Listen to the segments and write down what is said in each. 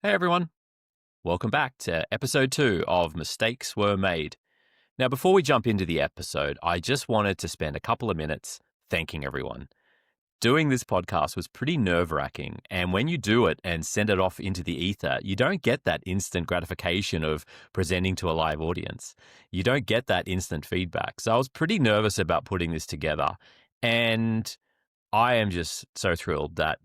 Hey everyone, welcome back to episode 2 of Mistakes Were Made. Now, before we jump into the episode, I just wanted to spend a couple of minutes thanking everyone. Doing this podcast was pretty nerve-wracking, and when you do it and send it off into the ether, you don't get that instant gratification of presenting to a live audience. You don't get that instant feedback. So I was pretty nervous about putting this together, and I am just so thrilled that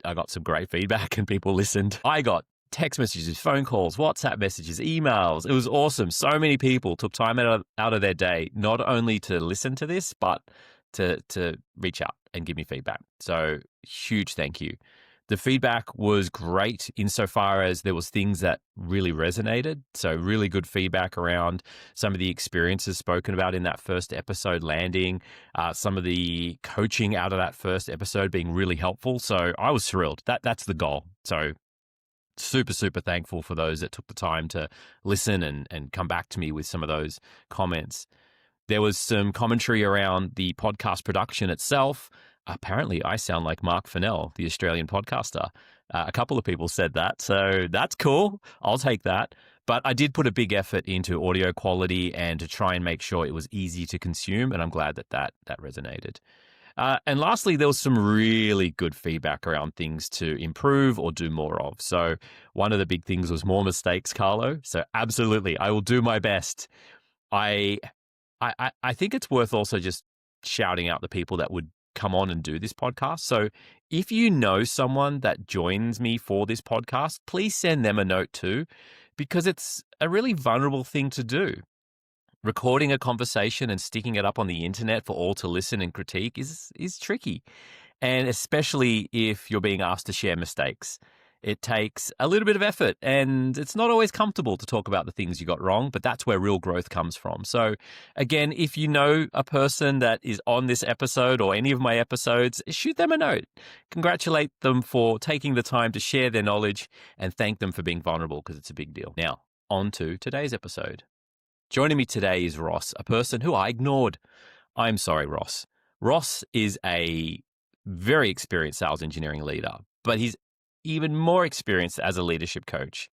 I got some great feedback and people listened. I got text messages, phone calls, WhatsApp messages, emails. It was awesome. So many people took time out of their day, not only to listen to this, but to reach out and give me feedback. So huge thank you. The feedback was great insofar as there was things that really resonated. So really good feedback around some of the experiences spoken about in that first episode landing, some of the coaching out of that first episode being really helpful. So I was thrilled. That's the goal. So super, super thankful for those that took the time to listen and come back to me with some of those comments. There was some commentary around the podcast production itself. Apparently, I sound like Mark Fennell, the Australian podcaster. A couple of people said that, so that's cool. I'll take that. But I did put a big effort into audio quality and to try and make sure it was easy to consume, and I'm glad that resonated. And lastly, there was some really good feedback around things to improve or do more of. So one of the big things was more mistakes, Carlo. So absolutely, I will do my best. I think it's worth also just shouting out the people that would come on and do this podcast. So if you know someone that joins me for this podcast, please send them a note too, because it's a really vulnerable thing to do. Recording a conversation and sticking it up on the internet for all to listen and critique is tricky. And especially if you're being asked to share mistakes. It takes a little bit of effort, and it's not always comfortable to talk about the things you got wrong, but that's where real growth comes from. So again, if you know a person that is on this episode or any of my episodes, shoot them a note. Congratulate them for taking the time to share their knowledge and thank them for being vulnerable, because it's a big deal. Now, on to today's episode. Joining me today is Ross, a person who I ignored. I'm sorry, Ross. Ross is a very experienced sales engineering leader, but he's even more experienced as a leadership coach.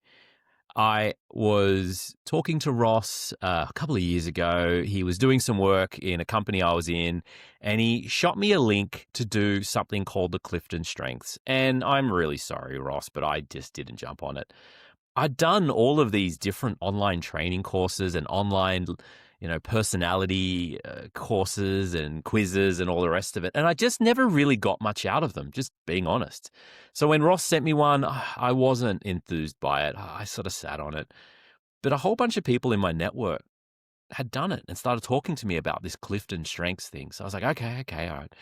I was talking to Ross a couple of years ago. He was doing some work in a company I was in, and he shot me a link to do something called the CliftonStrengths. And I'm really sorry, Ross, but I just didn't jump on it. I'd done all of these different online training courses and online, personality courses and quizzes and all the rest of it. And I just never really got much out of them, just being honest. So when Ross sent me one, I wasn't enthused by it. I sort of sat on it. But a whole bunch of people in my network had done it and started talking to me about this CliftonStrengths thing. So I was like, okay, all right.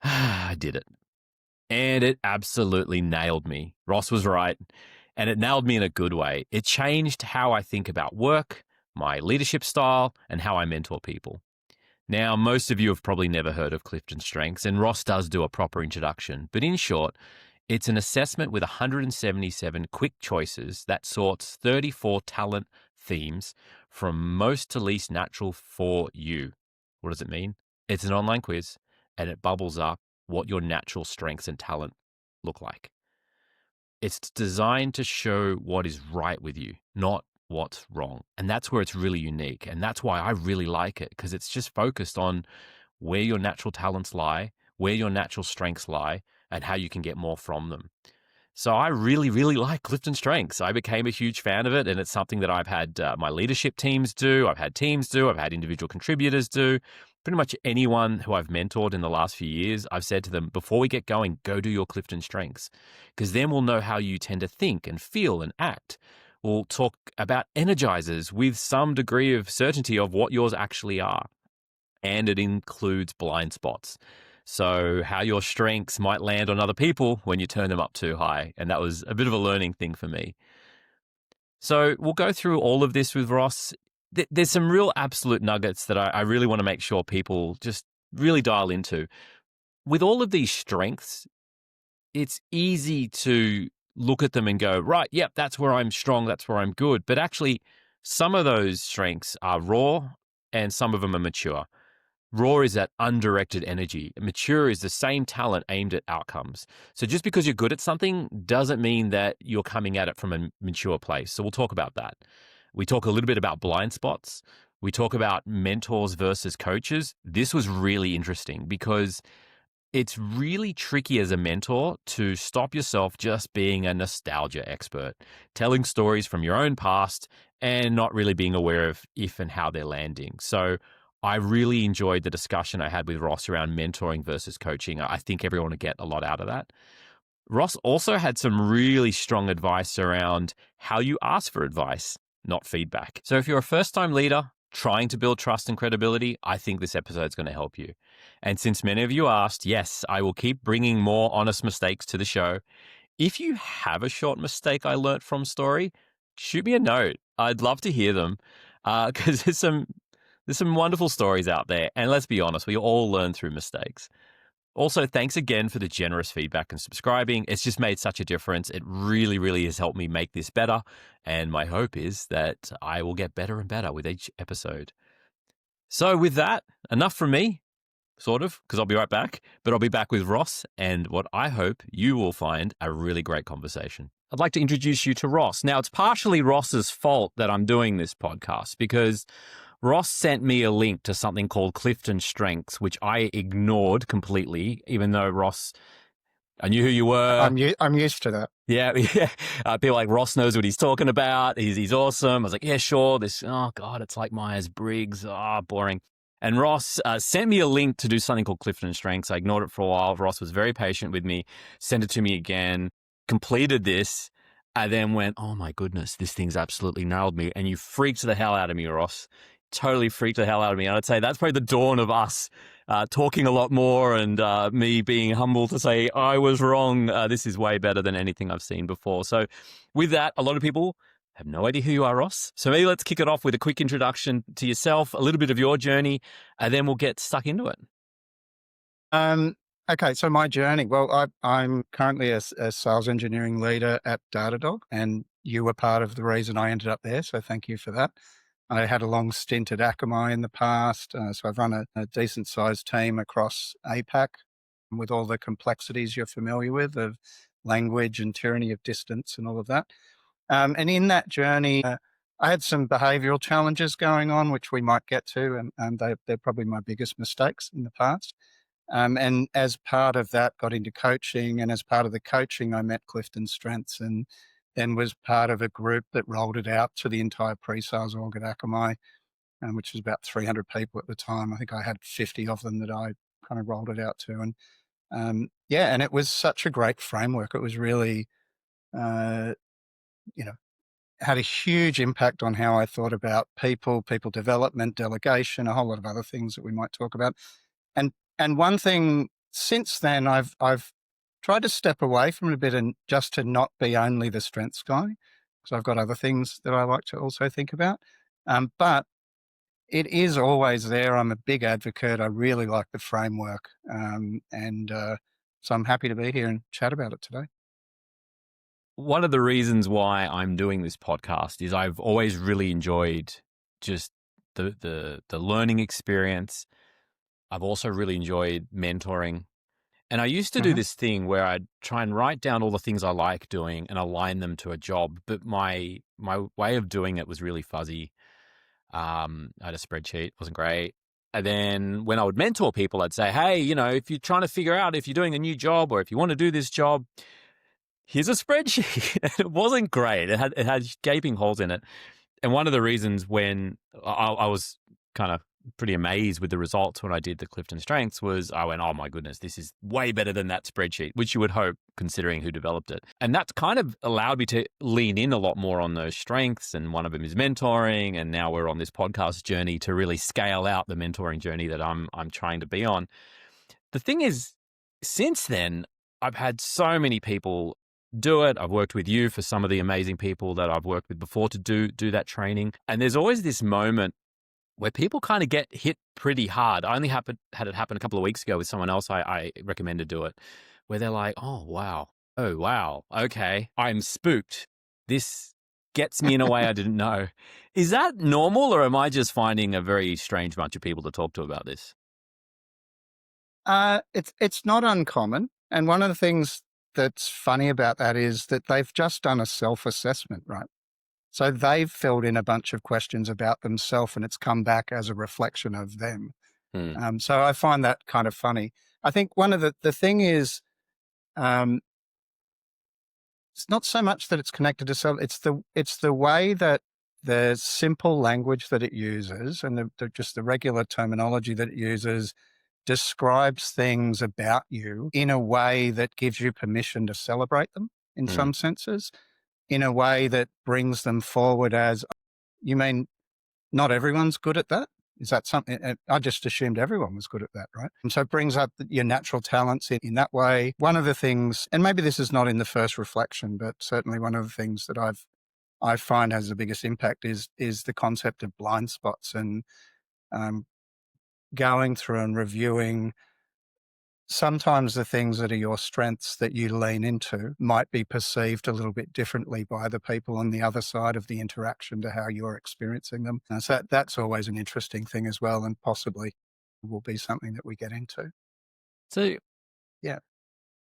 I did it. And it absolutely nailed me. Ross was right. And it nailed me in a good way. It changed how I think about work, my leadership style, and how I mentor people. Now, most of you have probably never heard of CliftonStrengths, and Ross does do a proper introduction. But in short, it's an assessment with 177 quick choices that sorts 34 talent themes from most to least natural for you. What does it mean? It's an online quiz, and it bubbles up what your natural strengths and talent look like. It's designed to show what is right with you, not what's wrong. And that's where it's really unique. And that's why I really like it, because it's just focused on where your natural talents lie, where your natural strengths lie, and how you can get more from them. So I really, really like CliftonStrengths. I became a huge fan of it, and it's something that I've had my leadership teams do, I've had teams do, I've had individual contributors do. Pretty much anyone who I've mentored in the last few years, I've said to them, before we get going, go do your CliftonStrengths, because then we'll know how you tend to think and feel and act. We'll talk about Energizers with some degree of certainty of what yours actually are. And it includes blind spots. So how your strengths might land on other people when you turn them up too high. And that was a bit of a learning thing for me. So we'll go through all of this with Ross. There's some real absolute nuggets that I really want to make sure people just really dial into. With all of these strengths, it's easy to look at them and go, right, yep, that's where I'm strong, that's where I'm good. But actually, some of those strengths are raw and some of them are mature. Raw is that undirected energy. Mature is the same talent aimed at outcomes. So just because you're good at something doesn't mean that you're coming at it from a mature place. So we'll talk about that. We talk a little bit about blind spots. We talk about mentors versus coaches. This was really interesting because it's really tricky as a mentor to stop yourself just being a nostalgia expert, telling stories from your own past and not really being aware of if and how they're landing. So I really enjoyed the discussion I had with Ross around mentoring versus coaching. I think everyone will get a lot out of that. Ross also had some really strong advice around how you ask for advice, not feedback. So if you're a first-time leader trying to build trust and credibility, I think this episode is going to help you. And since many of you asked, yes, I will keep bringing more honest mistakes to the show. If you have a short mistake I learnt from story, shoot me a note. I'd love to hear them because there's some wonderful stories out there. And let's be honest, we all learn through mistakes. Also, thanks again for the generous feedback and subscribing. It's just made such a difference. It really, really has helped me make this better. And my hope is that I will get better and better with each episode. So with that, enough from me, sort of, because I'll be right back. But I'll be back with Ross and what I hope you will find a really great conversation. I'd like to introduce you to Ross. Now, it's partially Ross's fault that I'm doing this podcast because Ross sent me a link to something called CliftonStrengths, which I ignored completely, even though Ross, I knew who you were. I'm used to that. Yeah. People like Ross knows what he's talking about. He's awesome. I was like, yeah, sure. Oh God, it's like Myers-Briggs. Boring. And Ross sent me a link to do something called CliftonStrengths. I ignored it for a while. Ross was very patient with me, sent it to me again, completed this. I then went, oh my goodness, this thing's absolutely nailed me. And you freaked the hell out of me, Ross. Totally freaked the hell out of me. And I'd say that's probably the dawn of us talking a lot more and me being humble to say I was wrong. This is way better than anything I've seen before. So with that, a lot of people have no idea who you are, Ross. So maybe let's kick it off with a quick introduction to yourself, a little bit of your journey, and then we'll get stuck into it. Okay, so my journey. Well, I'm currently a sales engineering leader at Datadog, and you were part of the reason I ended up there. So thank you for that. I had a long stint at Akamai in the past, so I've run a decent-sized team across APAC with all the complexities you're familiar with of language and tyranny of distance and all of that. And in that journey, I had some behavioural challenges going on, which we might get to, and they're probably my biggest mistakes in the past. And as part of that, got into coaching, and as part of the coaching, I met CliftonStrengths and then was part of a group that rolled it out to the entire pre-sales org at Akamai, which was about 300 people at the time. I think I had 50 of them that I kind of rolled it out to. And and it was such a great framework. It was really, had a huge impact on how I thought about people development, delegation, a whole lot of other things that we might talk about. And one thing since then, I've tried to step away from it a bit and just to not be only the strengths guy, because I've got other things that I like to also think about. But it is always there. I'm a big advocate. I really like the framework. So I'm happy to be here and chat about it today. One of the reasons why I'm doing this podcast is I've always really enjoyed just the learning experience. I've also really enjoyed mentoring. And I used to do this thing where I'd try and write down all the things I like doing and align them to a job. But my way of doing it was really fuzzy. I had a spreadsheet, wasn't great. And then when I would mentor people, I'd say, hey, if you're trying to figure out if you're doing a new job or if you want to do this job, here's a spreadsheet. It wasn't great. It had gaping holes in it. And one of the reasons when I was kind of pretty amazed with the results when I did the CliftonStrengths was I went, oh my goodness, this is way better than that spreadsheet, which you would hope considering who developed it. And that's kind of allowed me to lean in a lot more on those strengths. And one of them is mentoring. And now we're on this podcast journey to really scale out the mentoring journey that I'm trying to be on. The thing is, since then, I've had so many people do it. I've worked with you for some of the amazing people that I've worked with before to do that training. And there's always this moment where people kind of get hit pretty hard. I only had it happen a couple of weeks ago with someone else I recommended do it, where they're like, oh, wow, okay, I'm spooked. This gets me in a way I didn't know. Is that normal, or am I just finding a very strange bunch of people to talk to about this? It's not uncommon. And one of the things that's funny about that is that they've just done a self-assessment, right? So they've filled in a bunch of questions about themselves and it's come back as a reflection of them. Hmm. So I find that kind of funny. I think one of the thing is, um, it's not so much that it's connected to self, it's the way that the simple language that it uses and just the regular terminology that it uses describes things about you in a way that gives you permission to celebrate them in Hmm. some senses, in a way that brings them forward as, you mean not everyone's good at that? Is that something? I just assumed everyone was good at that, right? And so it brings up your natural talents in that way. One of the things, and maybe this is not in the first reflection, but certainly one of the things that I find has the biggest impact is the concept of blind spots and um, going through and reviewing. Sometimes the things that are your strengths that you lean into might be perceived a little bit differently by the people on the other side of the interaction to how you're experiencing them. And so that's always an interesting thing as well, and possibly will be something that we get into. So Yeah.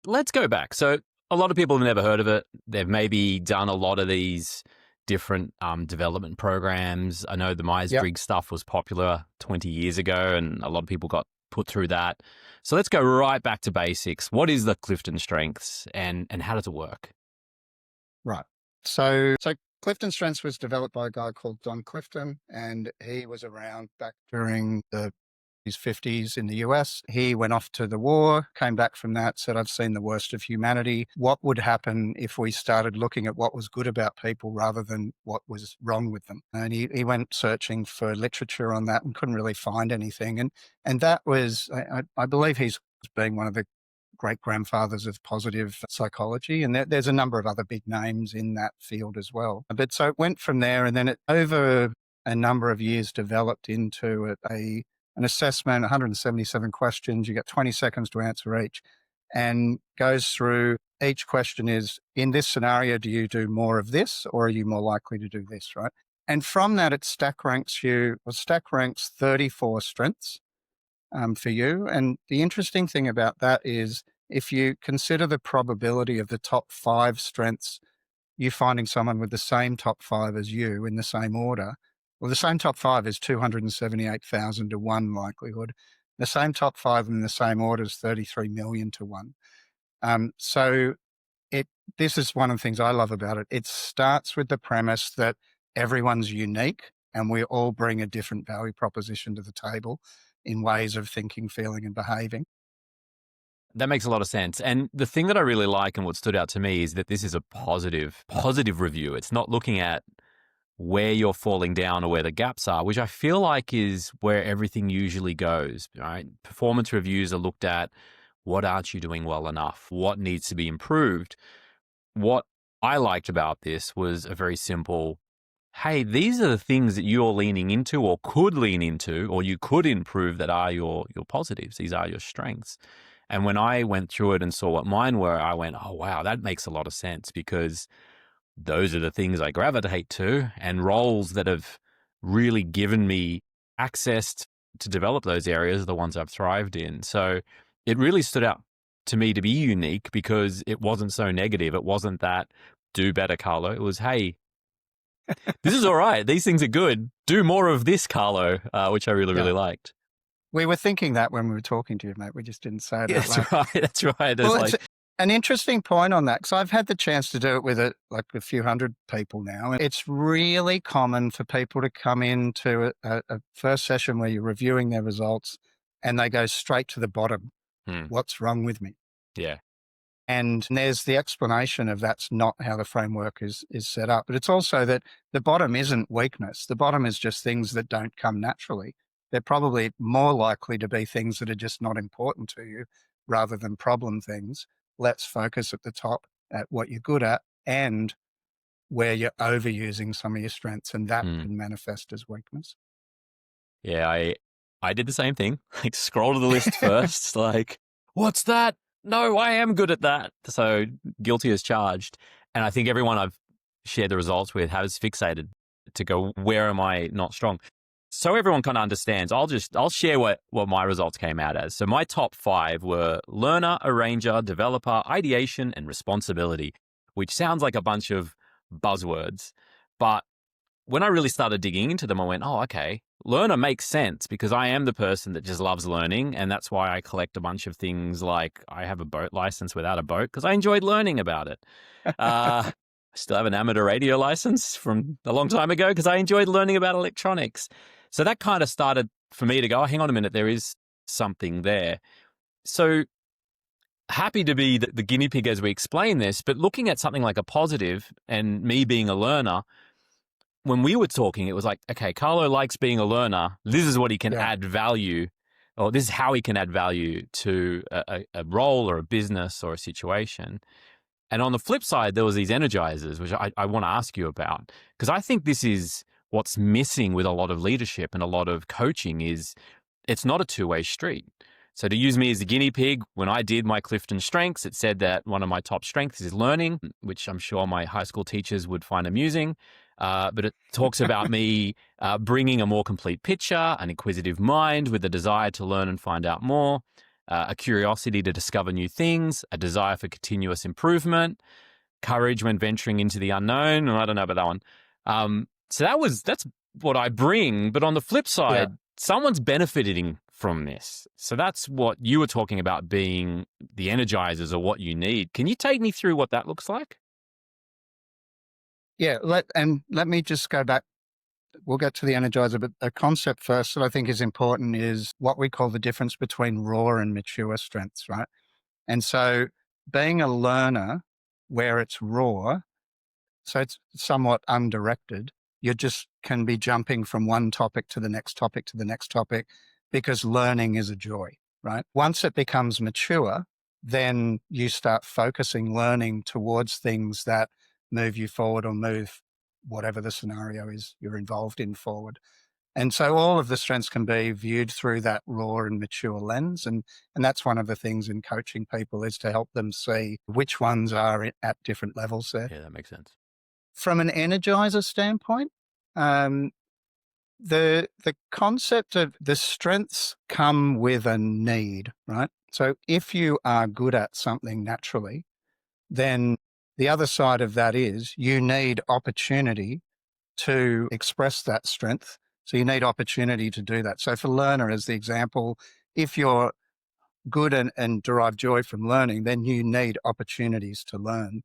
let's go back. So a lot of people have never heard of it. They've maybe done a lot of these different development programs. I know the Yep. Myers-Briggs stuff was popular 20 years ago, and a lot of people got put through that. So let's go right back to basics. What is the CliftonStrengths and how does it work? Right. So CliftonStrengths was developed by a guy called Don Clifton, and he was around back during his 50s in the US. He went off to the war, came back from that, said, I've seen the worst of humanity. What would happen if we started looking at what was good about people rather than what was wrong with them? And he went searching for literature on that and couldn't really find anything. And that was, I believe he's being one of the great grandfathers of positive psychology. And there's a number of other big names in that field as well. But so it went from there, and then it over a number of years developed into an assessment, 177 questions. You get 20 seconds to answer each, and goes through each question is, in this scenario, do you do more of this or are you more likely to do this, right? And from that, it stack ranks 34 strengths for you. And the interesting thing about that is if you consider the probability of the top 5 strengths, you finding someone with the same top 5 as you in the same order, well, the same top 5 is 278,000 to 1 likelihood. The same top 5 in the same order is 33 million to 1. So this is one of the things I love about it. It starts with the premise that everyone's unique and we all bring a different value proposition to the table in ways of thinking, feeling, and behaving. That makes a lot of sense. And the thing that I really like and what stood out to me is that this is a positive review. It's not looking at where you're falling down or where the gaps are, which I feel like is where everything usually goes, right? Performance reviews are looked at, what aren't you doing well enough? What needs to be improved? What I liked about this was a very simple, hey, these are the things that you're leaning into or could lean into or you could improve that are your positives. These are your strengths. And when I went through it and saw what mine were, I went, oh, wow, that makes a lot of sense because those are the things I gravitate to and roles that have really given me access to develop those areas are the ones I've thrived in. So it really stood out to me to be unique because it wasn't so negative. It wasn't that do better, Carlo. It was, hey, this is all right. These things are good. Do more of this, Carlo, which I really, Yeah. really liked. We were thinking that when we were talking to you, mate. We just didn't say it Yeah, out loud. that's right. That's right. It's Well, like, it's an interesting point on that because I've had the chance to do it with like a few hundred people now. It's really common for people to come into a first session where you're reviewing their results and they go straight to the bottom. What's wrong with me? yeah. And there's the explanation of that's not how the framework is set up. But it's also that the bottom isn't weakness. The bottom is just things that don't come naturally. They're probably more likely to be things that are just not important to you rather than problem things. Let's focus at the top at what you're good at and where you're overusing some of your strengths, and that can manifest as weakness. Yeah, I did the same thing. Like scroll to the list first, like, what's that? No, I am good at that. So guilty as charged. And I think everyone I've shared the results with has fixated to go, where am I not strong? So everyone kind of understands, I'll share what my results came out as. So my top 5 were learner, arranger, developer, ideation, and responsibility, which sounds like a bunch of buzzwords. But when I really started digging into them, I went, oh, okay, learner makes sense because I am the person that just loves learning. And that's why I collect a bunch of things like I have a boat license without a boat because I enjoyed learning about it. I still have an amateur radio license from a long time ago because I enjoyed learning about electronics. So that kind of started for me to go, oh, hang on a minute, there is something there. So happy to be the guinea pig as we explain this, but looking at something like a positive and me being a learner, when we were talking, it was like, okay, Carlo likes being a learner. This is what he can add value, or this is how he can add value to a role or a business or a situation. And on the flip side, there was these energizers, which I want to ask you about, because I think this is what's missing with a lot of leadership and a lot of coaching is it's not a two-way street. So to use me as a guinea pig, when I did my CliftonStrengths, it said that one of my top strengths is learning, which I'm sure my high school teachers would find amusing. But it talks about me bringing a more complete picture, an inquisitive mind with a desire to learn and find out more, a curiosity to discover new things, a desire for continuous improvement, courage when venturing into the unknown. I don't know about that one. So that's what I bring. But on the flip side, someone's benefiting from this. So that's what you were talking about being the energizers or what you need. Can you take me through what that looks like? Yeah, let me just go back. We'll get to the energizer, but a concept first that I think is important is what we call the difference between raw and mature strengths, right? And so being a learner where it's raw, so it's somewhat undirected, you just can be jumping from one topic to the next topic to the next topic because learning is a joy, right? Once it becomes mature, then you start focusing learning towards things that move you forward or move whatever the scenario is you're involved in forward. And so all of the strengths can be viewed through that raw and mature lens. And that's one of the things in coaching people is to help them see which ones are at different levels there. Yeah, that makes sense. From an energizer standpoint, the concept of the strengths come with a need, right? So if you are good at something naturally, then the other side of that is you need opportunity to express that strength. So you need opportunity to do that. So for learner, as the example, if you're good and derive joy from learning, then you need opportunities to learn.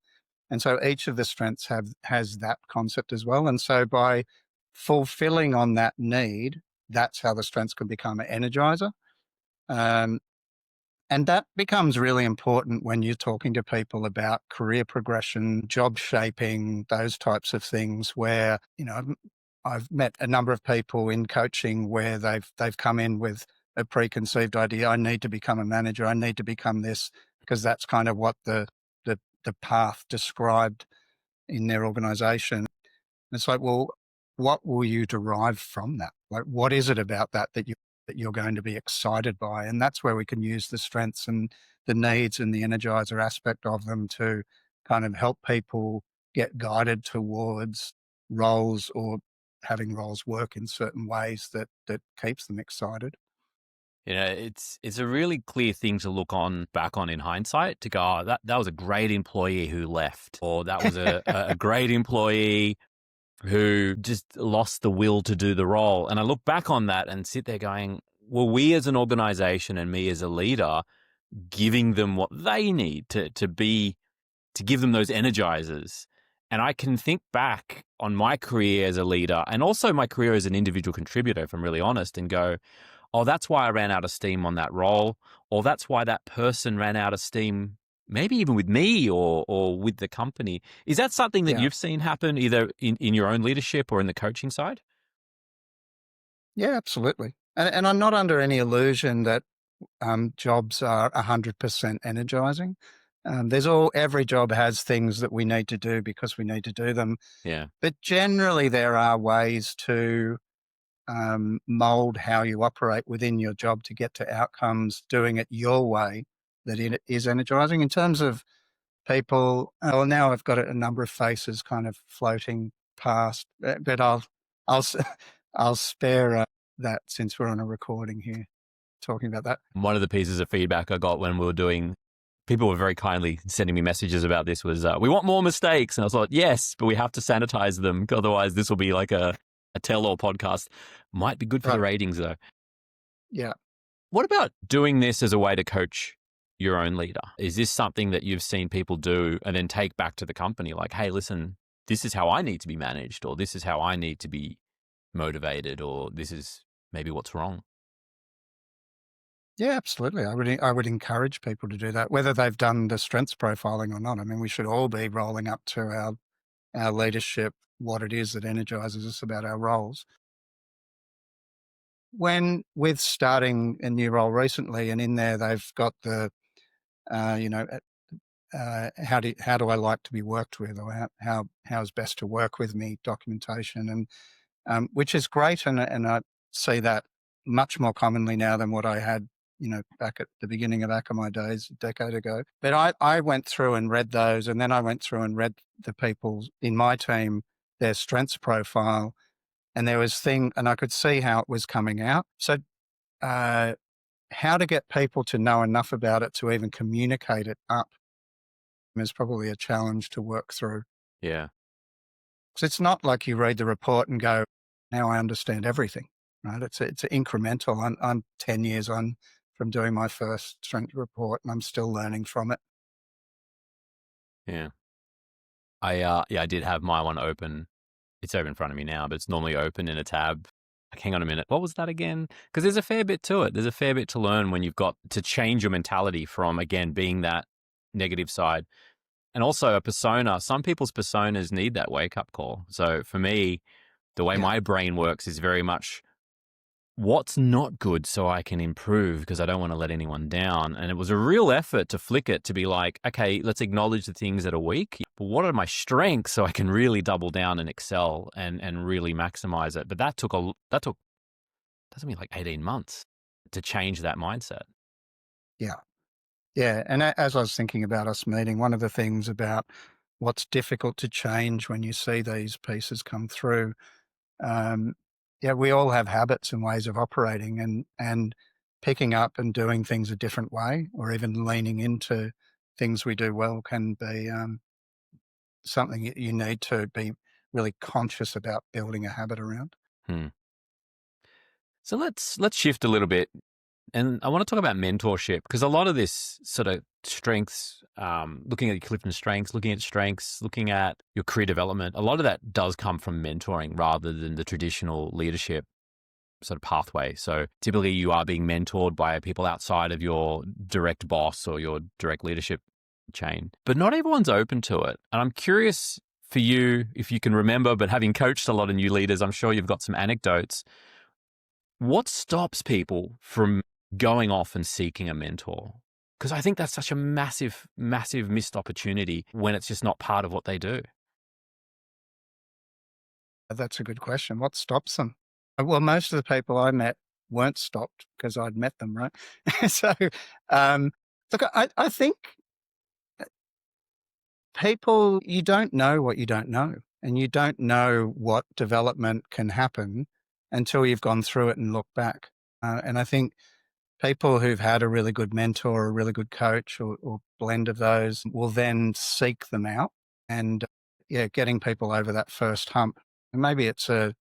And so each of the strengths has that concept as well. And so by fulfilling on that need, that's how the strengths can become an energizer. And that becomes really important when you're talking to people about career progression, job shaping, those types of things where, I've met a number of people in coaching where they've come in with a preconceived idea. I need to become a manager. I need to become this because that's kind of what the path described in their organization. It's like, well, what will you derive from that? Like, what is it about that you're going to be excited by? And that's where we can use the strengths and the needs and the energizer aspect of them to kind of help people get guided towards roles or having roles work in certain ways that keeps them excited. It's a really clear thing to look back on in hindsight to go, oh, that was a great employee who left, or that was a great employee who just lost the will to do the role. And I look back on that and sit there going, well, we as an organization and me as a leader giving them what they need to give them those energizers. And I can think back on my career as a leader and also my career as an individual contributor, if I'm really honest, and go, oh, that's why I ran out of steam on that role, or that's why that person ran out of steam, maybe even with me or with the company. Is that something that you've seen happen either in your own leadership or in the coaching side? Yeah, absolutely. And I'm not under any illusion that jobs are 100% energizing. Every job has things that we need to do because we need to do them. Yeah. But generally there are ways to mold how you operate within your job to get to outcomes, doing it your way that it is energizing. In terms of people, well, now I've got a number of faces kind of floating past, but I'll I'll spare that since we're on a recording here talking about that. One of the pieces of feedback I got when we were doing, people were very kindly sending me messages about this was, we want more mistakes. And I thought, yes, but we have to sanitize them. Otherwise, this will be like a tell-all podcast. Might be good for the Right. ratings, though. Yeah. What about doing this as a way to coach your own leader? Is this something that you've seen people do and then take back to the company? Like, hey, listen, this is how I need to be managed, or this is how I need to be motivated, or this is maybe what's wrong. Yeah, absolutely. I would encourage people to do that, whether they've done the strengths profiling or not. I mean, we should all be rolling up to our leadership, what it is that energizes us about our roles. When with starting a new role recently, and in there they've got the, you know, how do I like to be worked with, or how is best to work with me, documentation, and which is great, and I see that much more commonly now than what I had, back at the beginning of Akamai days a decade ago. But I went through and read those, and then I went through and read the people in my team, their strengths profile, and and I could see how it was coming out. So, how to get people to know enough about it to even communicate it up is probably a challenge to work through. Yeah. So it's not like you read the report and go, now I understand everything, right? It's incremental. I'm 10 years on from doing my first strength report, and I'm still learning from it. Yeah. I did have my one open. It's open in front of me now, but it's normally open in a tab. Like, hang on a minute. What was that again? Because there's a fair bit to it. There's a fair bit to learn when you've got to change your mentality from, again, being that negative side. And also a persona. Some people's personas need that wake up call. So for me, the way Yeah. my brain works is very much what's not good so I can improve because I don't want to let anyone down. And it was a real effort to flick it to be like, okay, let's acknowledge the things that are weak, but what are my strengths so I can really double down and excel and really maximize it. But that took me like 18 months to change that mindset. Yeah. Yeah. And as I was thinking about us meeting, one of the things about what's difficult to change when you see these pieces come through, um, yeah, we all have habits and ways of operating, and picking up and doing things a different way, or even leaning into things we do well, can be something you need to be really conscious about building a habit around. Hmm. So let's shift a little bit. And I want to talk about mentorship because a lot of this sort of strengths, looking at your CliftonStrengths, looking at strengths, looking at your career development, a lot of that does come from mentoring rather than the traditional leadership sort of pathway. So typically you are being mentored by people outside of your direct boss or your direct leadership chain, but not everyone's open to it. And I'm curious for you, if you can remember, but having coached a lot of new leaders, I'm sure you've got some anecdotes. What stops people from going off and seeking a mentor? Because I think that's such a massive, massive missed opportunity when it's just not part of what they do. That's a good question. What stops them? Well, most of the people I met weren't stopped because I'd met them, right? So, um, look, I think people, you don't know what you don't know, and you don't know what development can happen until you've gone through it and looked back. And I think people who've had a really good mentor, a really good coach, or blend of those will then seek them out, and yeah, getting people over that first hump. And maybe it's the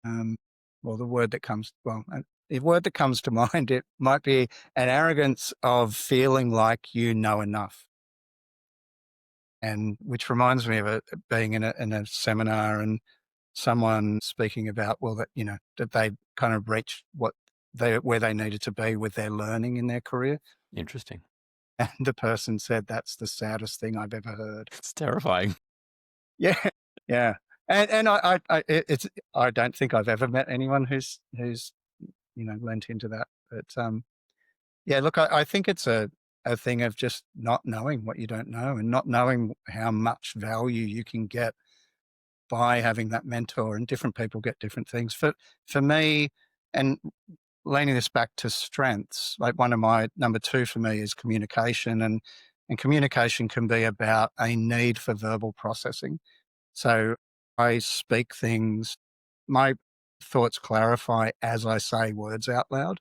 word that comes, the word that comes to mind, it might be an arrogance of feeling like you know enough. And which reminds me of being in a seminar and someone speaking about, well, that they kind of reached where they needed to be with their learning in their career. Interesting. And the person said, that's the saddest thing I've ever heard. It's terrifying. Yeah. Yeah. And I don't think I've ever met anyone who's lent into that. But yeah, look, I think it's a thing of just not knowing what you don't know, and not knowing how much value you can get by having that mentor, and different people get different things. For me, and leaning this back to strengths, like one of my number two for me is communication, and communication can be about a need for verbal processing. So I speak things. My thoughts clarify as I say words out loud.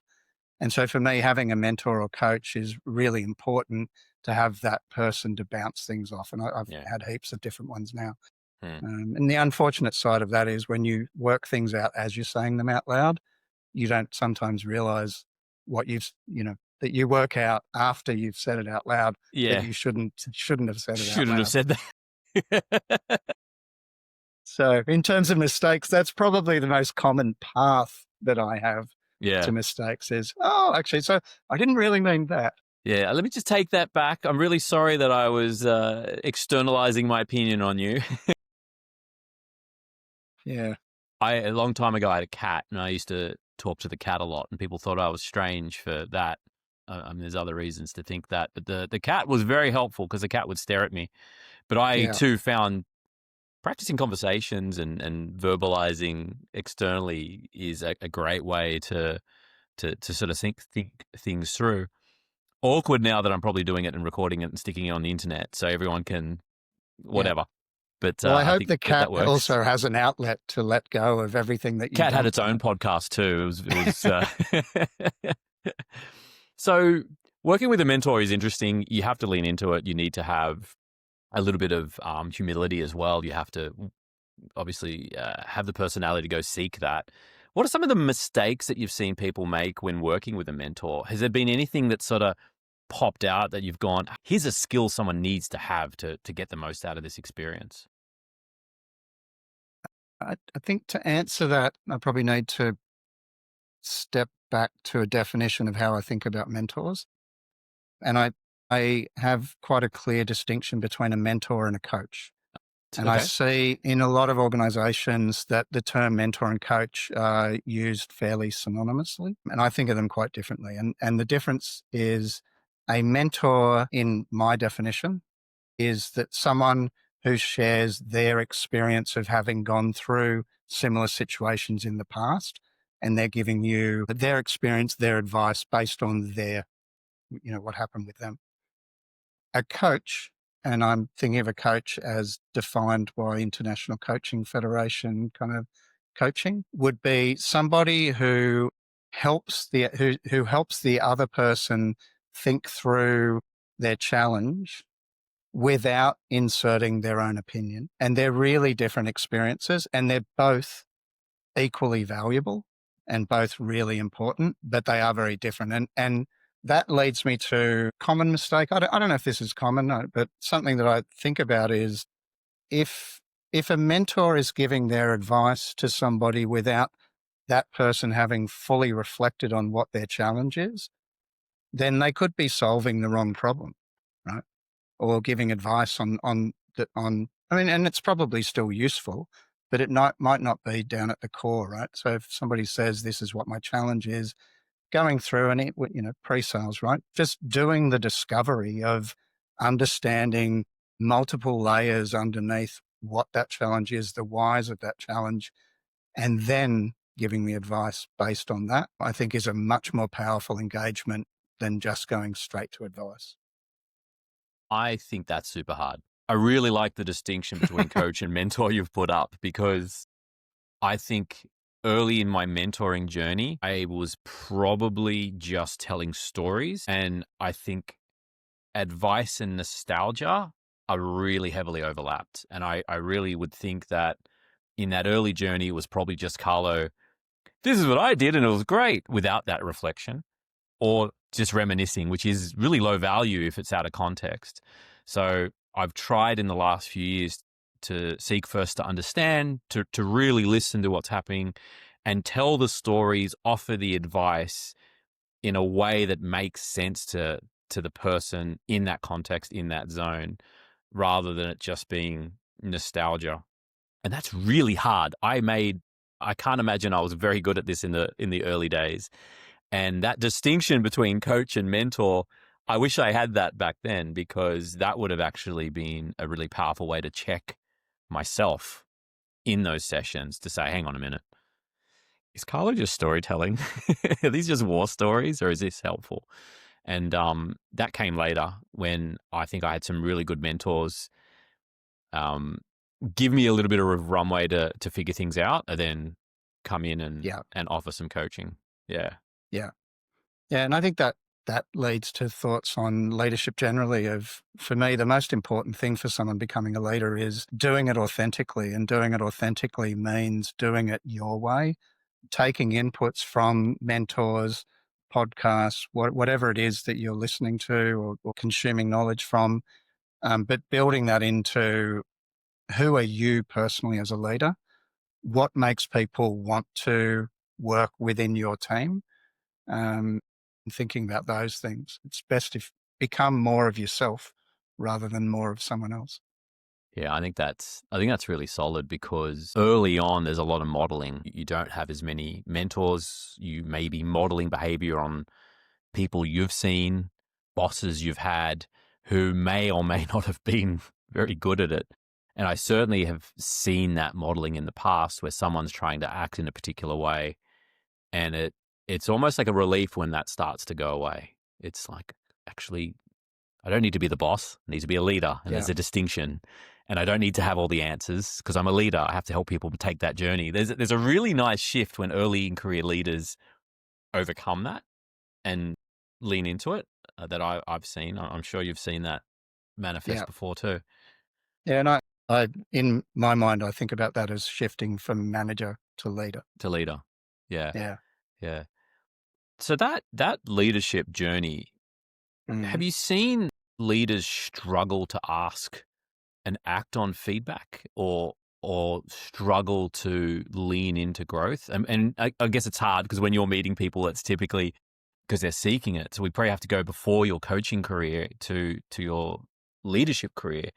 And so for me, having a mentor or coach is really important to have that person to bounce things off. And I've Yeah. had heaps of different ones now. Hmm. And the unfortunate side of that is when you work things out as you're saying them out loud, you don't sometimes realize what that you work out after you've said it out loud that Yeah. you shouldn't have said it out Shouldn't have loud. said that. So in terms of mistakes, that's probably the most common path that I have Yeah. to mistakes is, oh, actually, so I didn't really mean that. Yeah. Let me just take that back. I'm really sorry that I was externalizing my opinion on you. Yeah. A long time ago, I had a cat, and I used to talk to the cat a lot, and people thought I was strange for that. I mean, there's other reasons to think that, but the cat was very helpful because the cat would stare at me. But I Yeah. too found practicing conversations and verbalizing externally is a great way to sort of think things through. Awkward now that I'm probably doing it and recording it and sticking it on the internet so everyone can Yeah. whatever. But Well, I I hope think the cat that works. also has an outlet to let go of everything that you Cat had don't its own like. podcast too. So working with a mentor is interesting. You have to lean into it. You need to have a little bit of humility as well. You have to obviously have the personality to go seek that. What are some of the mistakes that you've seen people make when working with a mentor? Has there been anything that sort of popped out that you've gone, here's a skill someone needs to have to get the most out of this experience? I think to answer that, I probably need to step back to a definition of how I think about mentors. And I have quite a clear distinction between a mentor and a coach. And I Okay. see in a lot of organizations that the term mentor and coach are used fairly synonymously. And I think of them quite differently. And the difference is a mentor, in my definition, is that someone who shares their experience of having gone through similar situations in the past. And they're giving you their experience, their advice based on what happened with them. A coach, and I'm thinking of a coach as defined by International Coaching Federation kind of coaching, would be somebody who helps who helps the other person think through their challenge without inserting their own opinion. And they're really different experiences, and they're both equally valuable and both really important, but they are very different. And that leads me to common mistake. I don't know if this is common, but something that I think about is if a mentor is giving their advice to somebody without that person having fully reflected on what their challenge is, then they could be solving the wrong problem, right? Or giving advice I mean, and it's probably still useful, but it might not be down at the core, right? So if somebody says, this is what my challenge is, going through and pre-sales, right? Just doing the discovery of understanding multiple layers underneath what that challenge is, the whys of that challenge, and then giving the advice based on that, I think is a much more powerful engagement than just going straight to advice. I think that's super hard. I really like the distinction between coach and mentor you've put up, because I think early in my mentoring journey, I was probably just telling stories. And I think advice and nostalgia are really heavily overlapped. And I really would think that in that early journey, it was probably just Carlo, this is what I did and it was great, without that reflection, or just reminiscing, which is really low value if it's out of context. So I've tried in the last few years to seek first to understand, to really listen to what's happening and tell the stories, offer the advice in a way that makes sense to the person in that context, in that zone, rather than it just being nostalgia. And that's really hard. I can't imagine I was very good at this in the early days. And that distinction between coach and mentor, I wish I had that back then, because that would have actually been a really powerful way to check myself in those sessions to say, hang on a minute, is Carlo just storytelling? Are these just war stories, or is this helpful? And that came later, when I think I had some really good mentors give me a little bit of runway to figure things out. And then come in Yeah. and offer some coaching. Yeah. Yeah. Yeah. And I think that leads to thoughts on leadership generally for me, the most important thing for someone becoming a leader is doing it authentically. And doing it authentically means doing it your way, taking inputs from mentors, podcasts, whatever it is that you're listening to or consuming knowledge from, but building that into who are you personally as a leader? What makes people want to work within your team? Thinking about those things. It's best if become more of yourself rather than more of someone else. Yeah, I think that's really solid, because early on there's a lot of modeling. You don't have as many mentors. You may be modeling behavior on people you've seen, bosses you've had who may or may not have been very good at it. And I certainly have seen that modeling in the past where someone's trying to act in a particular way, and it's almost like a relief when that starts to go away. It's like, actually, I don't need to be the boss. I need to be a leader. And there's a distinction. And I don't need to have all the answers because I'm a leader. I have to help people take that journey. There's a really nice shift when early in career leaders overcome that and lean into it, that I've seen. I'm sure you've seen that manifest before too. Yeah. And I, in my mind, I think about that as shifting from manager to leader. Yeah. Yeah. Yeah. So that leadership journey, have you seen leaders struggle to ask and act on feedback, or struggle to lean into growth? And I guess it's hard because when you're meeting people, it's typically because they're seeking it. So we probably have to go before your coaching career to your leadership career.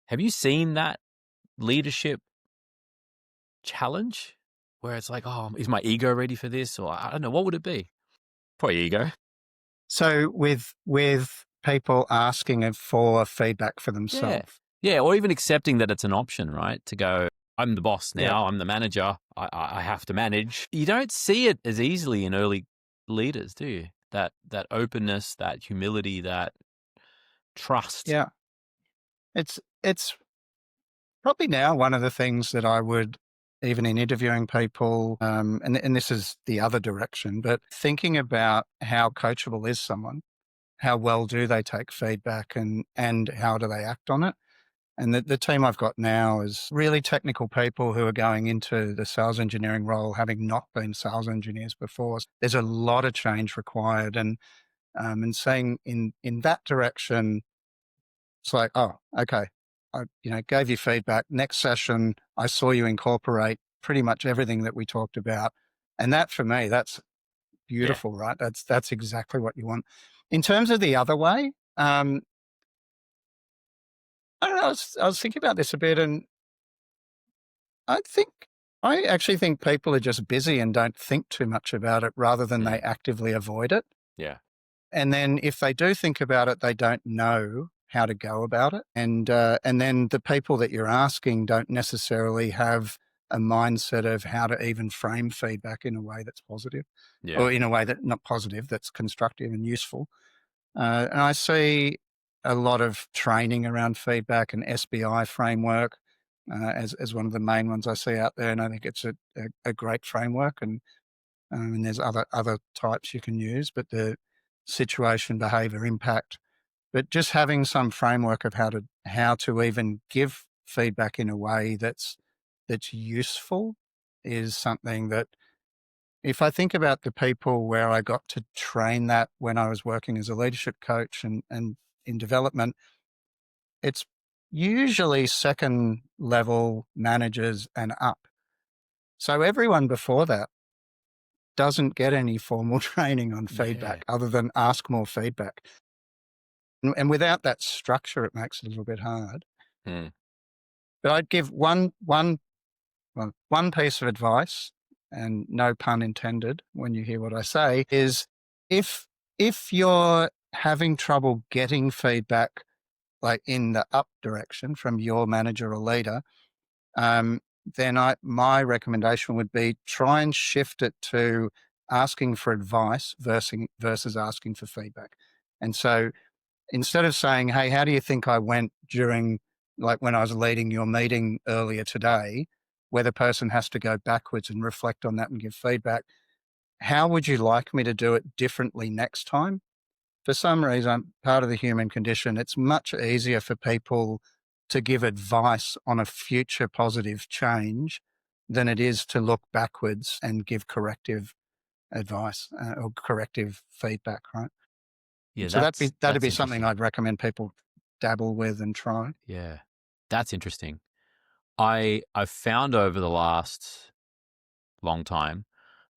Have you seen that leadership challenge where it's like, oh, is my ego ready for this? Or I don't know, what would it be? Probably ego. So with people asking for feedback for themselves. Yeah. Or even accepting that it's an option, right? To go, I'm the boss Yeah. now, I'm the manager, I have to manage. You don't see it as easily in early leaders, do you? That openness, that humility, that trust. Yeah. It's probably now one of the things that I would, even in interviewing people, and this is the other direction, but thinking about how coachable is someone, how well do they take feedback, and how do they act on it? And the team I've got now is really technical people who are going into the sales engineering role, having not been sales engineers before. There's a lot of change required, and saying in that direction, it's like, oh, okay, I gave you feedback. Next session, I saw you incorporate pretty much everything that we talked about, and that for me, that's beautiful, right? That's exactly what you want. In terms of the other way, I don't know. I was thinking about this a bit, and I actually think people are just busy and don't think too much about it, rather than they actively avoid it. Yeah. And then if they do think about it, they don't know how to go about it. And then the people that you're asking don't necessarily have a mindset of how to even frame feedback in a way that's positive, or in a way that not positive, that's constructive and useful. And I see a lot of training around feedback and SBI framework as one of the main ones I see out there. And I think it's a great framework. And there's other types you can use, but the situation, behavior, impact, but just having some framework of how to even give feedback in a way that's useful is something that, if I think about the people where I got to train that when I was working as a leadership coach and in development, it's usually second level managers and up. So everyone before that doesn't get any formal training on feedback other than ask more feedback. And without that structure, it makes it a little bit hard. Mm. But I'd give one piece of advice, and no pun intended when you hear what I say, is if you're having trouble getting feedback, like in the up direction from your manager or leader, then my recommendation would be try and shift it to asking for advice versus asking for feedback. And so instead of saying, hey, how do you think I went during, like when I was leading your meeting earlier today? where the person has to go backwards and reflect on that and give feedback. How would you like me to do it differently next time? For some reason, part of the human condition, it's much easier for people to give advice on a future positive change than it is to look backwards and give corrective advice or corrective feedback, right? Yeah, So that'd that's be something interesting. I'd recommend people dabble with and try. Yeah, that's interesting. I've found over the last long time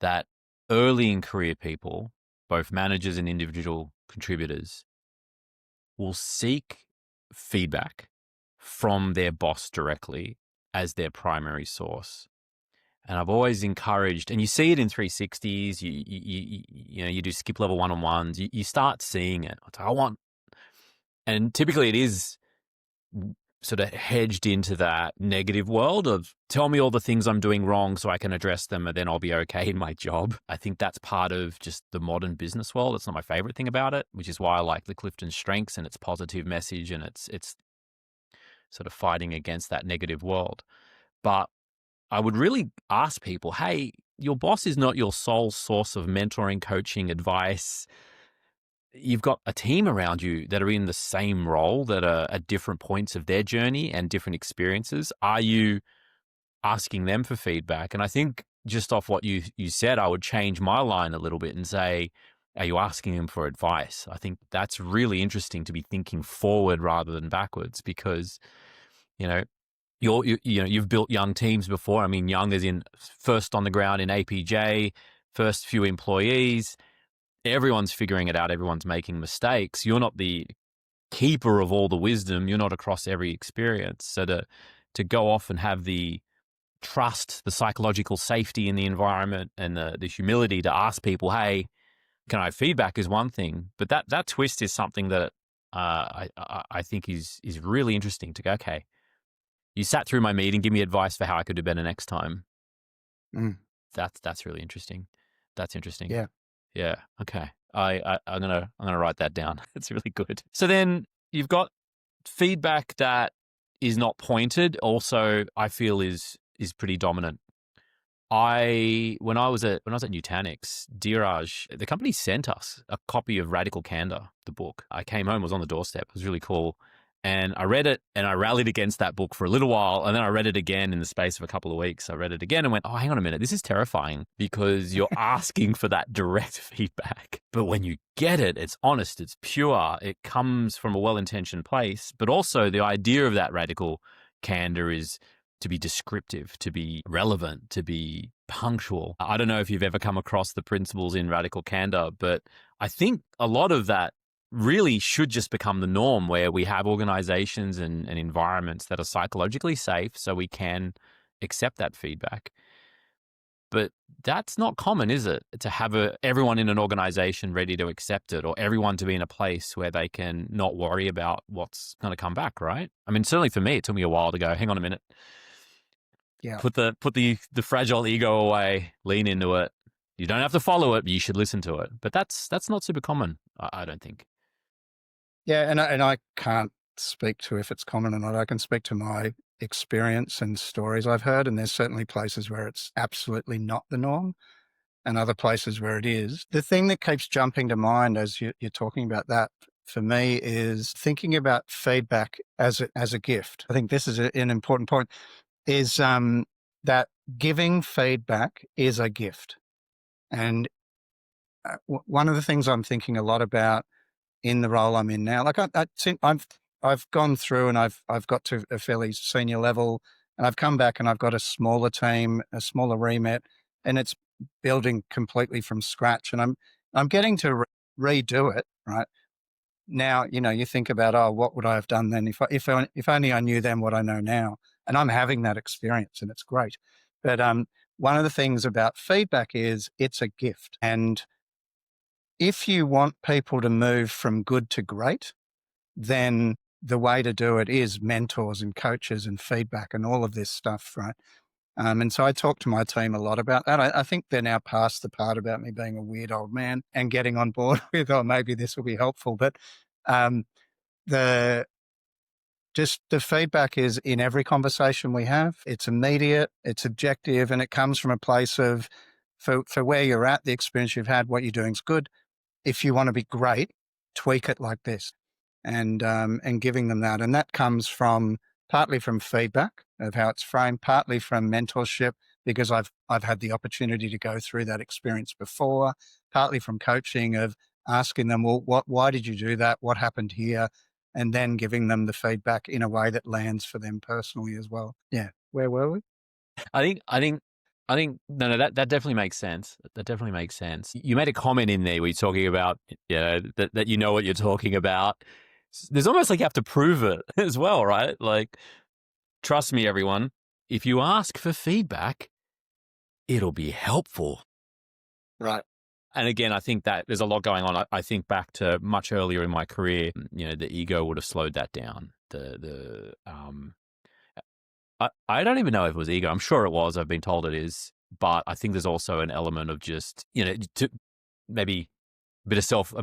that early in career people, both managers and individual contributors, will seek feedback from their boss directly as their primary source. And I've always encouraged, and you see it in 360s. You do skip level one-on-ones. You start seeing it. It's like, I want, and typically it is sort of hedged into that negative world of tell me all the things I'm doing wrong so I can address them and then I'll be okay in my job. I think that's part of just the modern business world. It's not my favorite thing about it, which is why I like the CliftonStrengths and its positive message, and it's sort of fighting against that negative world. But I would really ask people, hey, your boss is not your sole source of mentoring, coaching, advice. You've got a team around you that are in the same role, that are at different points of their journey and different experiences. Are you asking them for feedback? And I think just off what you said, I would change my line a little bit and say, are you asking them for advice? I think that's really interesting, to be thinking forward rather than backwards, because, you know, you've built young teams before. I mean, young as in first on the ground in APJ, first few employees. Everyone's figuring it out. Everyone's making mistakes. You're not the keeper of all the wisdom. You're not across every experience. So to go off and have the trust, the psychological safety in the environment, and the humility to ask people, hey, can I have feedback, is one thing. But that twist is something that I think is really interesting. To go, okay, you sat through my meeting, give me advice for how I could do better next time. Mm. That's really interesting. That's interesting. Yeah. Yeah. Okay. I'm gonna write that down. It's really good. So then you've got feedback that is not pointed. Also, I feel is pretty dominant. When I was at Nutanix, Diraj, the company sent us a copy of Radical Candour, the book. I came home, it was on the doorstep. It was really cool. And I read it and I rallied against that book for a little while. And then I read it again in the space of a couple of weeks. I read it again and went, oh, hang on a minute. This is terrifying, because you're asking for that direct feedback. But when you get it, it's honest, it's pure, it comes from a well-intentioned place. But also the idea of that radical candor is to be descriptive, to be relevant, to be punctual. I don't know if you've ever come across the principles in Radical Candor, but I think a lot of that really should just become the norm, where we have organizations and environments that are psychologically safe so we can accept that feedback. But that's not common, is it? To have everyone in an organization ready to accept it, or everyone to be in a place where they can not worry about what's going to come back, right? I mean, certainly for me, it took me a while to go, hang on a minute. Yeah. Put the fragile ego away, lean into it. You don't have to follow it, but you should listen to it. But that's not super common, I don't think. Yeah. And I can't speak to if it's common or not. I can speak to my experience and stories I've heard. And there's certainly places where it's absolutely not the norm, and other places where it is. The thing that keeps jumping to mind as you're talking about that for me is thinking about feedback as a gift. I think this is an important point, is that giving feedback is a gift. And one of the things I'm thinking a lot about in the role I'm in now, like I've gone through and I've got to a fairly senior level, and I've come back and I've got a smaller team, a smaller remit, and it's building completely from scratch. And I'm getting to redo it right now. You think about, oh, what would I have done then if only I knew then what I know now? And I'm having that experience, and it's great. But one of the things about feedback is it's a gift, and if you want people to move from good to great, then the way to do it is mentors and coaches and feedback and all of this stuff, right? And so I talk to my team a lot about that. I think they're now past the part about me being a weird old man and getting on board with, oh, maybe this will be helpful. But the just the feedback is in every conversation we have. It's immediate, it's objective, and it comes from a place of, for where you're at, the experience you've had, what you're doing is good. If you want to be great, tweak it like this, and giving them that. And that comes from partly from feedback of how it's framed, partly from mentorship, because I've had the opportunity to go through that experience before, partly from coaching of asking them, well, why did you do that? What happened here? And then giving them the feedback in a way that lands for them personally as well. Yeah. Where were we? No, that definitely makes sense. That definitely makes sense. You made a comment in there where you're talking about, that you know what you're talking about. There's almost like you have to prove it as well, right? Like, trust me, everyone, if you ask for feedback, it'll be helpful. Right. And again, I think that there's a lot going on. I think back to much earlier in my career, the ego would have slowed that down. I don't even know if it was ego. I'm sure it was. I've been told it is. But I think there's also an element of just, maybe a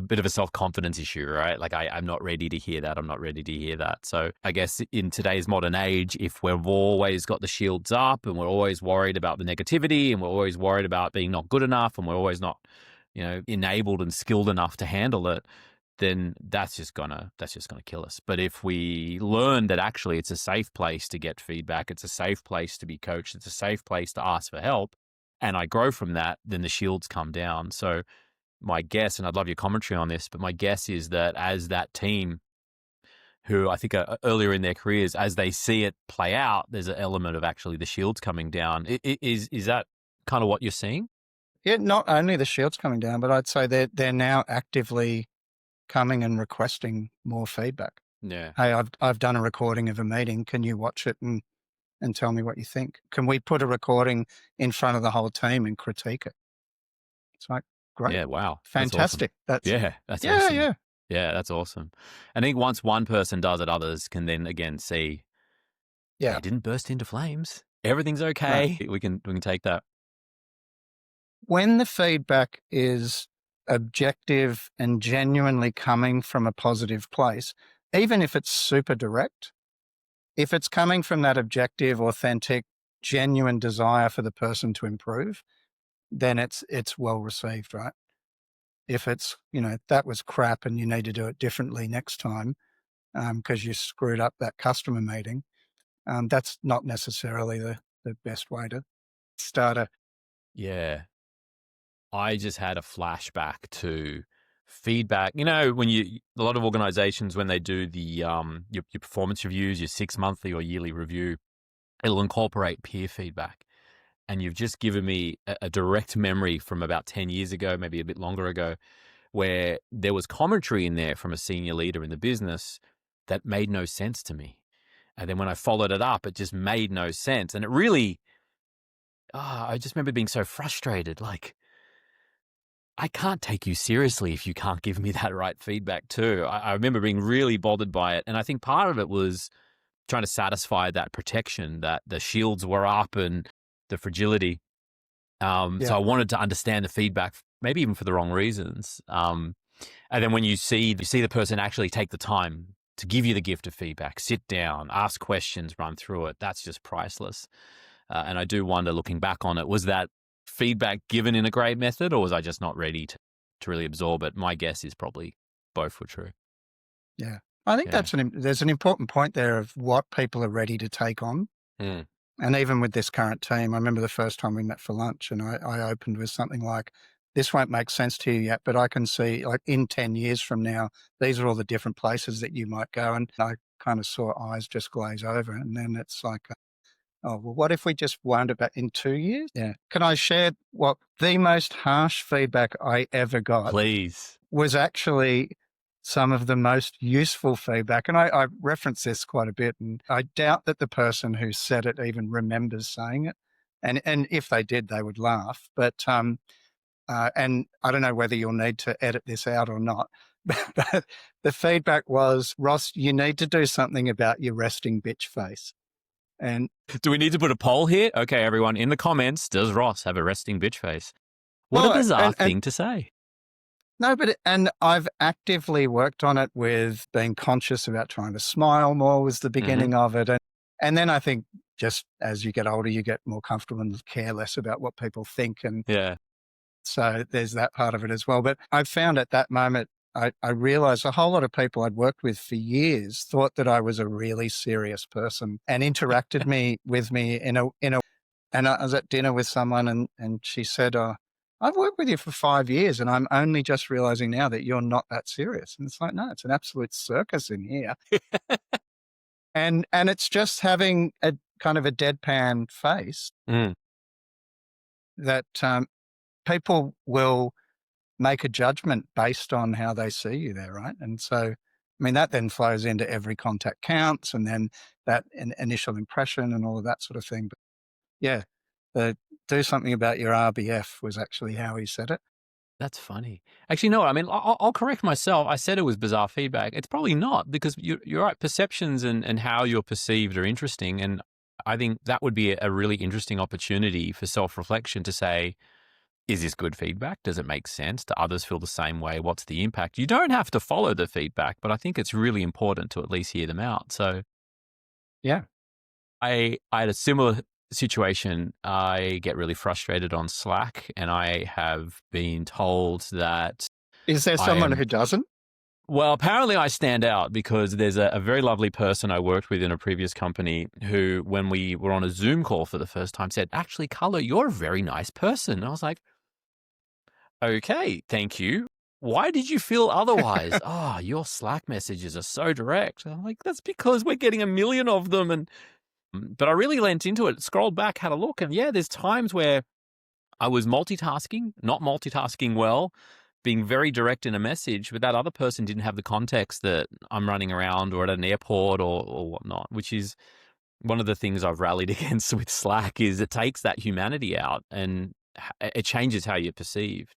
bit of a self-confidence issue, right? Like I'm not ready to hear that. I'm not ready to hear that. So I guess in today's modern age, if we've always got the shields up and we're always worried about the negativity and we're always worried about being not good enough and we're always not, enabled and skilled enough to handle it, then that's just gonna kill us. But if we learn that actually it's a safe place to get feedback, it's a safe place to be coached, it's a safe place to ask for help, and I grow from that, then the shields come down. So my guess, and I'd love your commentary on this, but my guess is that as that team who I think are earlier in their careers, as they see it play out, there's an element of actually the shields coming down. Is that kind of what you're seeing? Yeah, not only the shields coming down, but I'd say they're now actively coming and requesting more feedback. Yeah. Hey, I've done a recording of a meeting. Can you watch it and tell me what you think? Can we put a recording in front of the whole team and critique it? It's like, great. Yeah. Wow. Fantastic. That's awesome. That's awesome. Yeah, that's awesome. I think once one person does it, others can then again see, they didn't burst into flames. Everything's okay. Right. We can take that. When the feedback is objective and genuinely coming from a positive place, even if it's super direct, if it's coming from that objective, authentic, genuine desire for the person to improve, then it's well received, right? If it's, that was crap and you need to do it differently next time because you screwed up that customer meeting, that's not necessarily the best way to start a... Yeah. I just had a flashback to feedback. When a lot of organizations, when they do the your performance reviews, your 6 monthly or yearly review, it'll incorporate peer feedback. And you've just given me a direct memory from about 10 years ago, maybe a bit longer ago, where there was commentary in there from a senior leader in the business that made no sense to me. And then when I followed it up, it just made no sense. And it really, I just remember being so frustrated. Like, I can't take you seriously if you can't give me that right feedback too. I remember being really bothered by it. And I think part of it was trying to satisfy that protection, that the shields were up and the fragility. So I wanted to understand the feedback, maybe even for the wrong reasons. And then when you see the person actually take the time to give you the gift of feedback, sit down, ask questions, run through it, that's just priceless. And I do wonder, looking back on it, was that feedback given in a great method, or was I just not ready to really absorb it? My guess is probably both were true. Yeah. I think there's an important point there of what people are ready to take on. Mm. And even with this current team, I remember the first time we met for lunch and I opened with something like, this won't make sense to you yet, but I can see, like, in 10 years from now, these are all the different places that you might go. And I kind of saw eyes just glaze over. And then it's like, oh, well, what if we just wound about in 2 years? Yeah. Can I share what the most harsh feedback I ever got? Please. Was actually some of the most useful feedback. And I reference this quite a bit, and I doubt that the person who said it even remembers saying it. And if they did, they would laugh. But, and I don't know whether you'll need to edit this out or not, but the feedback was, Ross, you need to do something about your resting bitch face. And do we need to put a poll here? Okay, everyone, in the comments, does Ross have a resting bitch face? What a bizarre thing to say. No, and I've actively worked on it with being conscious about trying to smile more was the Hmm. beginning of it. And then I think just as you get older, you get more comfortable and care less about what people think. And Yeah. so there's that part of it as well. But I found at that moment, I realized a whole lot of people I'd worked with for years thought that I was a really serious person and interacted with me and I was at dinner with someone and she said, I've worked with you for 5 years and I'm only just realizing now that you're not that serious. And it's like, no, it's an absolute circus in here. And it's just having a kind of a deadpan face Mm. that people will make a judgment based on how they see you there, right? And so, I mean, that then flows into every contact counts and then that initial impression and all of that sort of thing. But yeah, the do something about your RBF was actually how he said it. That's funny. Actually, no, I mean, I'll correct myself. I said it was bizarre feedback. It's probably not because you're right. Perceptions and how you're perceived are interesting. And I think that would be a really interesting opportunity for self-reflection to say, is this good feedback? Does it make sense? Do others feel the same way? What's the impact? You don't have to follow the feedback, but I think it's really important to at least hear them out. So Yeah. I had a similar situation. I get really frustrated on Slack, and I have been told that Is there I someone am. who doesn't? Well, apparently I stand out because there's a very lovely person I worked with in a previous company who, when we were on a Zoom call for the first time, said, actually, Carlo, you're a very nice person. And I was like, okay, thank you. Why did you feel otherwise? Oh, your Slack messages are so direct. I'm like, that's because we're getting a million of them. But I really lent into it, scrolled back, had a look. And yeah, there's times where I was multitasking, not multitasking well, being very direct in a message, but that other person didn't have the context that I'm running around or at an airport or whatnot, which is one of the things I've rallied against with Slack is it takes that humanity out and it changes how you're perceived.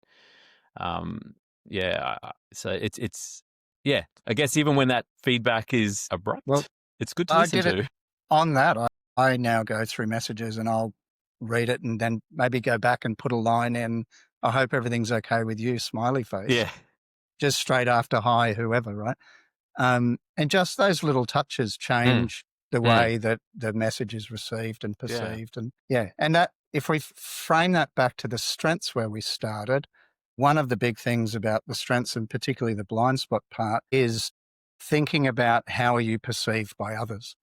Um, yeah, so it's yeah, I guess even when that feedback is Well, abrupt, it's good to I listen did it to. on that. I now go through messages and I'll read it and then maybe go back and put a line in. I hope everything's okay with you, smiley face, Yeah. just straight after hi, whoever, right? And just those little touches Mm, change the mm, way that the message is received and yeah. perceived. And yeah, and that if we frame that back to the strengths where we started, one of the big things about the strengths and particularly the blind spot part is thinking about how are you perceived by others.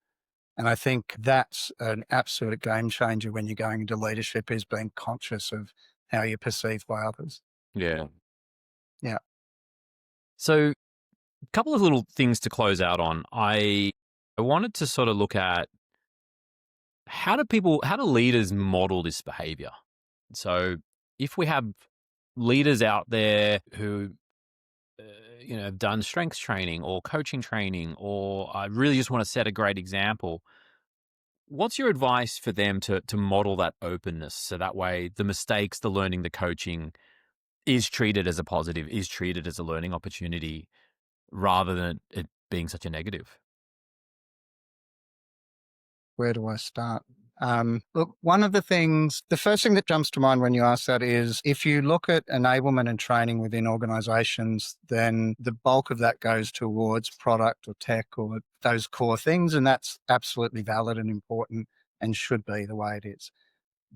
And I think that's an absolute game changer when you're going into leadership is being conscious of how you're perceived by others. Yeah. Yeah. So a couple of little things to close out on. I wanted to sort of look at how do leaders model this behavior? So if we have leaders out there who uh, have done strengths training or coaching training, or I really just want to set a great example. What's your advice for them to model that openness so that way the mistakes, the learning, the coaching is treated as a positive, is treated as a learning opportunity rather than it being such a negative? Where do I start? Look, the first thing that jumps to mind when you ask that is if you look at enablement and training within organizations, then the bulk of that goes towards product or tech or those core things. And that's absolutely valid and important and should be the way it is.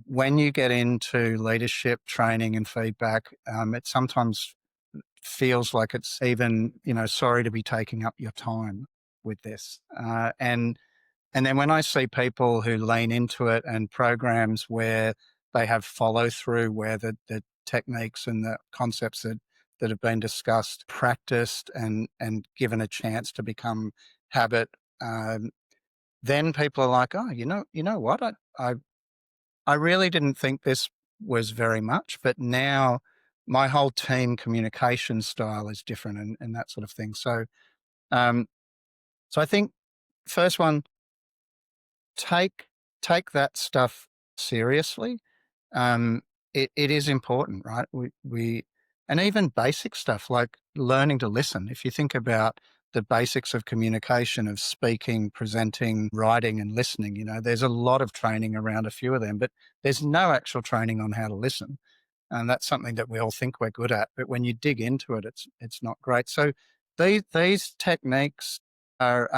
When you get into leadership training and feedback, it sometimes feels like it's even, sorry to be taking up your time with this. And then when I see people who lean into it and programs where they have follow through, where the techniques and the concepts that have been discussed, practiced and given a chance to become habit, um, then people are like, oh, you know what? I really didn't think this was very much, but now my whole team communication style is different and that sort of thing. Um, so I think first one, take take that stuff seriously. Um, it is important, right? We and even basic stuff like learning to listen. If you think about the basics of communication, of speaking, presenting, writing, and listening, there's a lot of training around a few of them, but there's no actual training on how to listen. And that's something that we all think we're good at, but when you dig into it, it's not great. So these techniques are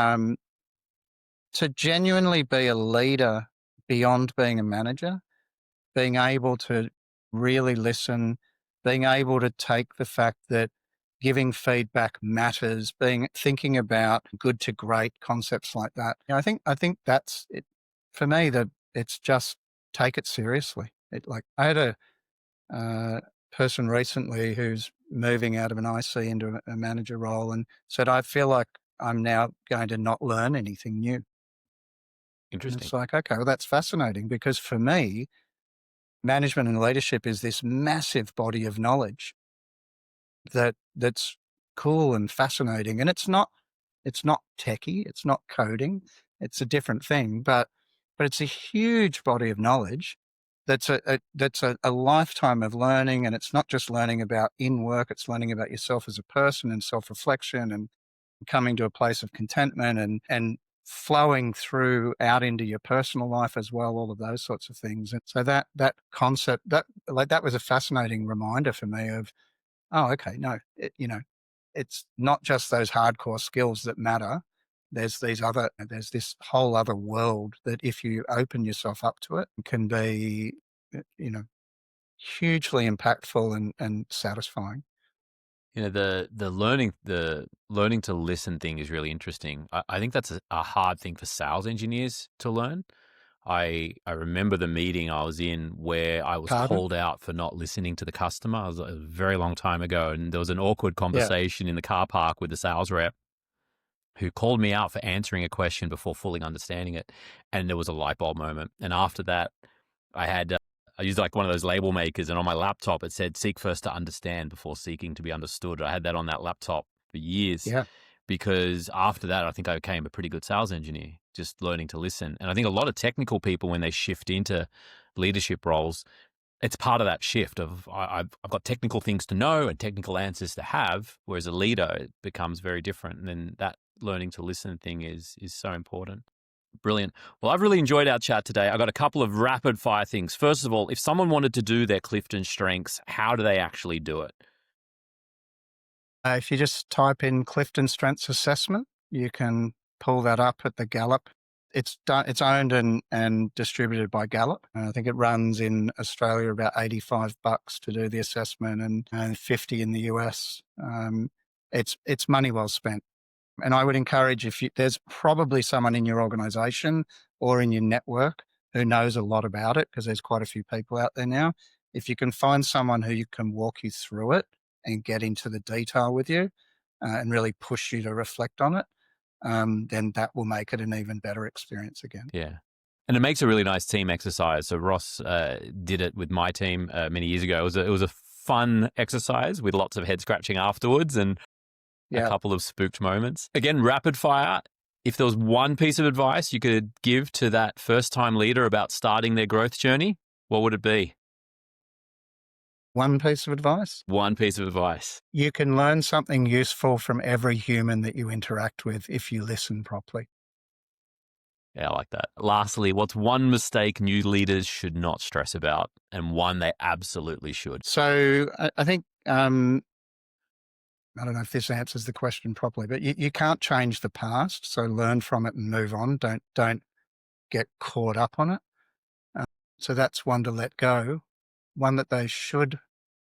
to genuinely be a leader beyond being a manager, being able to really listen, being able to take the fact that giving feedback matters, thinking about good to great concepts like that. I think that's it for me. That it's just take it seriously. I had a person recently who's moving out of an IC into a manager role and said, I feel like I'm now going to not learn anything new. And Interesting. it's like, okay, well, that's fascinating, because for me, management and leadership is this massive body of knowledge that's cool and fascinating. And it's not techie, it's not coding, it's a different thing, but it's a huge body of knowledge that's a lifetime of learning. And it's not just learning about in work, it's learning about yourself as a person and self-reflection and coming to a place of contentment and flowing through out into your personal life as well, all of those sorts of things. And so that concept, that was a fascinating reminder for me of, oh, okay, no, it's not just those hardcore skills that matter. There's this whole other world that if you open yourself up to it, can be, hugely impactful and satisfying. The learning to listen thing is really interesting. I think that's a hard thing for sales engineers to learn. I remember the meeting I was in where I was Pardon? called out for not listening to the customer. It was a very long time ago, and there was an awkward conversation in the car park with the sales rep who called me out for answering a question before fully understanding it, and there was a light bulb moment. And after that, I used like one of those label makers, and on my laptop it said "Seek first to understand before seeking to be understood." I had that on that laptop for years. Yeah. Because after that, I think I became a pretty good sales engineer, just learning to listen. And I think a lot of technical people, when they shift into leadership roles, it's part of that shift of I've got technical things to know and technical answers to have, whereas a leader, it becomes very different. And then that learning to listen thing is so important. Brilliant. Well, I've really enjoyed our chat today. I got a couple of rapid fire things. First of all, if someone wanted to do their CliftonStrengths, how do they actually do it? If you just type in CliftonStrengths assessment, you can pull that up at the Gallup. It's owned and distributed by Gallup. I think it runs in Australia about $85 to do the assessment and 50 in the US. It's money well spent. And I would encourage, there's probably someone in your organization or in your network who knows a lot about it, because there's quite a few people out there now. If you can find someone who you can walk you through it and get into the detail with you and really push you to reflect on it, then that will make it an even better experience again. Yeah. And it makes a really nice team exercise. So Ross did it with my team many years ago. It was a fun exercise with lots of head scratching afterwards and a couple of spooked moments. Again, rapid fire. If there was one piece of advice you could give to that first-time leader about starting their growth journey, what would it be? One piece of advice? One piece of advice. You can learn something useful from every human that you interact with if you listen properly. Yeah, I like that. Lastly, what's one mistake new leaders should not stress about and one they absolutely should? So I think, I don't know if this answers the question properly, but you can't change the past. So learn from it and move on. Don't get caught up on it. So that's one to let go. One that they should.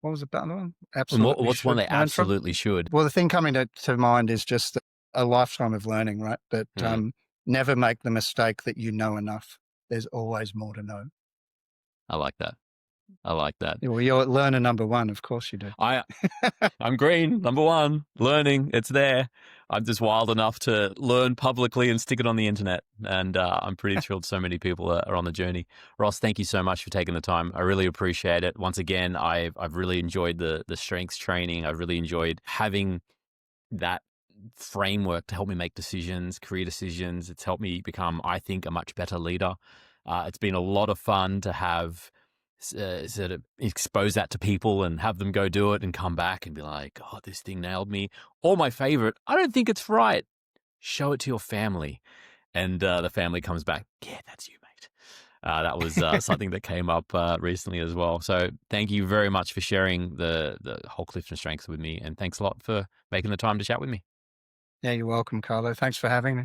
What was the other one? Absolutely. What's one they absolutely should? Well, the thing coming to mind is just a lifetime of learning, right? That never make the mistake that you know enough. There's always more to know. I like that. Well, you're learner number one. Of course you do. I'm green, number one, learning. It's there. I'm just wild enough to learn publicly and stick it on the internet. And I'm pretty thrilled so many people are on the journey. Ross, thank you so much for taking the time. I really appreciate it. Once again, I've really enjoyed the strengths training. I've really enjoyed having that framework to help me make decisions, career decisions. It's helped me become, I think, a much better leader. It's been a lot of fun to have sort of expose that to people and have them go do it and come back and be like, oh, this thing nailed me. Or my favorite, I don't think it's right. Show it to your family. And the family comes back, yeah, that's you, mate. That was something that came up recently as well. So thank you very much for sharing the whole Clifton Strengths with me. And thanks a lot for making the time to chat with me. Yeah, you're welcome, Carlo. Thanks for having me.